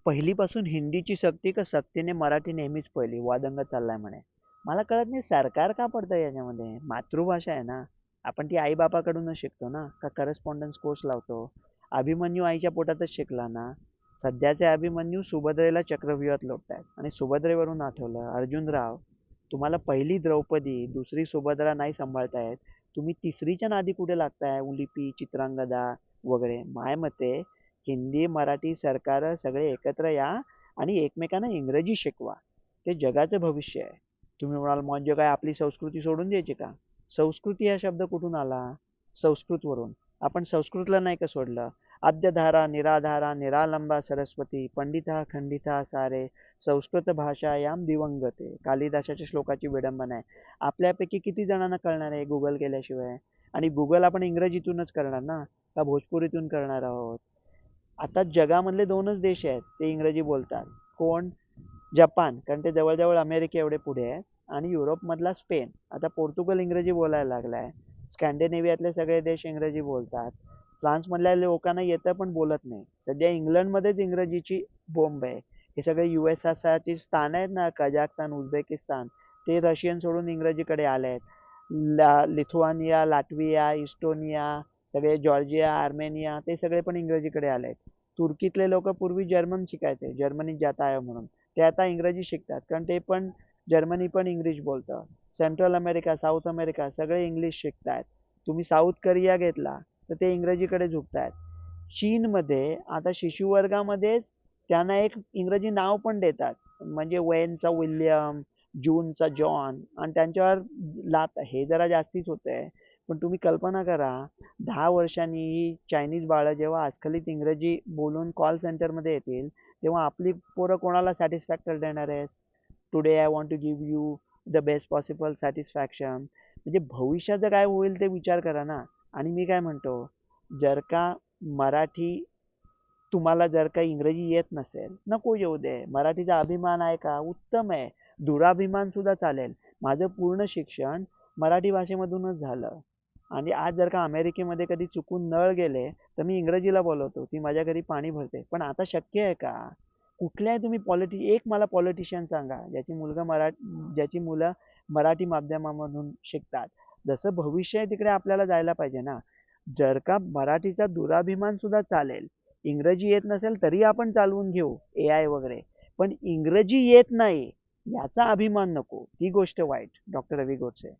पहिलीपासून हिंदीची सक्ती का सक्तीने मराठी नेहमीच पहिली वादंग चाललाय म्हणे. मला कळत नाही सरकार का पडतं याच्यामध्ये. मातृभाषा आहे ना. आपण ती आई बापाकडूनच शिकतो ना, का करस्पॉन्डन्स कोर्स लावतो. अभिमन्यू आईच्या पोटातच शिकला ना. सध्याचे अभिमन्यू सुभद्रेला चक्रव्यूहात लोटतायत आणि सुभद्रेवरून आठवलं अर्जुनराव, तुम्हाला पहिली द्रौपदी दुसरी सुभद्रा नाही सांभाळतायत, तुम्ही तिसरीच्या नादी कुठे लागताय. उलिपी चित्रांगदा वगैरे. माय मते हिंदी मराठी सरकार सगळे एकत्र या आणि एकमेकांना इंग्रजी शिकवा. ते जगाचं भविष्य आहे. तुम्ही म्हणाल म्हणजे काय आपली संस्कृती सोडून द्यायची का. संस्कृती हा शब्द कुठून आला. संस्कृत वरून. आपण संस्कृतला नाही का सोडलं. आद्यधारा निराधारा निरालंबा सरस्वती पंडिता खंडिता सारे संस्कृत भाषा याम दिवंगते. कालिदासाच्या श्लोकाची विडंबना आहे. आपल्यापैकी किती जणांना कळणार आहे गुगल केल्याशिवाय. आणि गुगल आपण इंग्रजीतूनच करणार ना, का भोजपुरीतून करणार आहोत. आता जगामधले दोनच देश आहेत ते इंग्रजी बोलतात. कोण. जपान, कारण ते जवळजवळ अमेरिके एवढे पुढे आहे. आणि युरोपमधला स्पेन. आता पोर्तुगल इंग्रजी बोलायला लागलाय. स्कॅन्डिनेव्हियातले सगळे देश इंग्रजी बोलतात. फ्रान्समधल्या लोकांना येतं पण बोलत नाही. सध्या इंग्लंडमध्येच इंग्रजीची बोंब आहे. हे सगळे यूएसआरची स्थान आहेत ना, कझाकस्तान उझबेकिस्तान, ते रशियन सोडून इंग्रजीकडे आले आहेत. लिथुआनिया लाटविया इस्टोनिया सगळे जॉर्जिया आर्मेनिया ते सगळे पण इंग्रजीकडे आले आहेत. तुर्कीतले लोक पूर्वी जर्मन शिकायचे, जर्मनीत जाता आहे म्हणून. ते आता इंग्रजी शिकतात कारण ते पण जर्मनी पण इंग्लिश बोलतं. सेंट्रल अमेरिका साऊथ अमेरिका सगळे इंग्लिश शिकतायत. तुम्ही साऊथ कोरिया घेतला तर ते इंग्रजीकडे झुकतायत. चीनमध्ये आता शिशुवर्गामध्येच त्यांना एक इंग्रजी नाव पण देतात. म्हणजे वेनचा विल्यम, जूनचा जॉन, आणि त्यांच्यावर लात हे जरा जास्तीच होतंय. पण तुम्ही कल्पना करा 10 वर्षांनी ही चायनीज बाळं जेव्हा अस्खलित इंग्रजी बोलून कॉल सेंटरमध्ये येतील तेव्हा आपली पोरं कोणाला सॅटिस्फॅक्टर देणार आहे. Today I want to give you the best possible satisfaction. म्हणजे भविष्याचं काय होईल ते विचार करा ना. आणि मी काय म्हणतो, जर का मराठी तुम्हाला जर का इंग्रजी येत नसेल नको येऊ दे. मराठीचा अभिमान आहे का उत्तम आहे. दुराभिमान सुद्धा चालेल. माझं पूर्ण शिक्षण मराठी भाषेमधूनच झालं. आणि आज जर का अमेरिकेमध्ये कधी चुकून नळ गेले तर मी इंग्रजीला बोलवतो, ती माझ्या घरी पाणी भरते. पण आता शक्य आहे का. कुठल्याही तुम्ही एक मला पॉलिटिशियन सांगा ज्याची मुलं मराठी माध्यमामधून शिकतात. जसं भविष्य आहे तिकडे आपल्याला जायला पाहिजे ना. जर का मराठीचा दुराभिमान सुद्धा चालेल. इंग्रजी येत नसेल तरी आपण चालवून घेऊ AI वगैरे. पण इंग्रजी येत नाही याचा अभिमान नको, ती गोष्ट वाईट. डॉक्टर रवी गोडसे.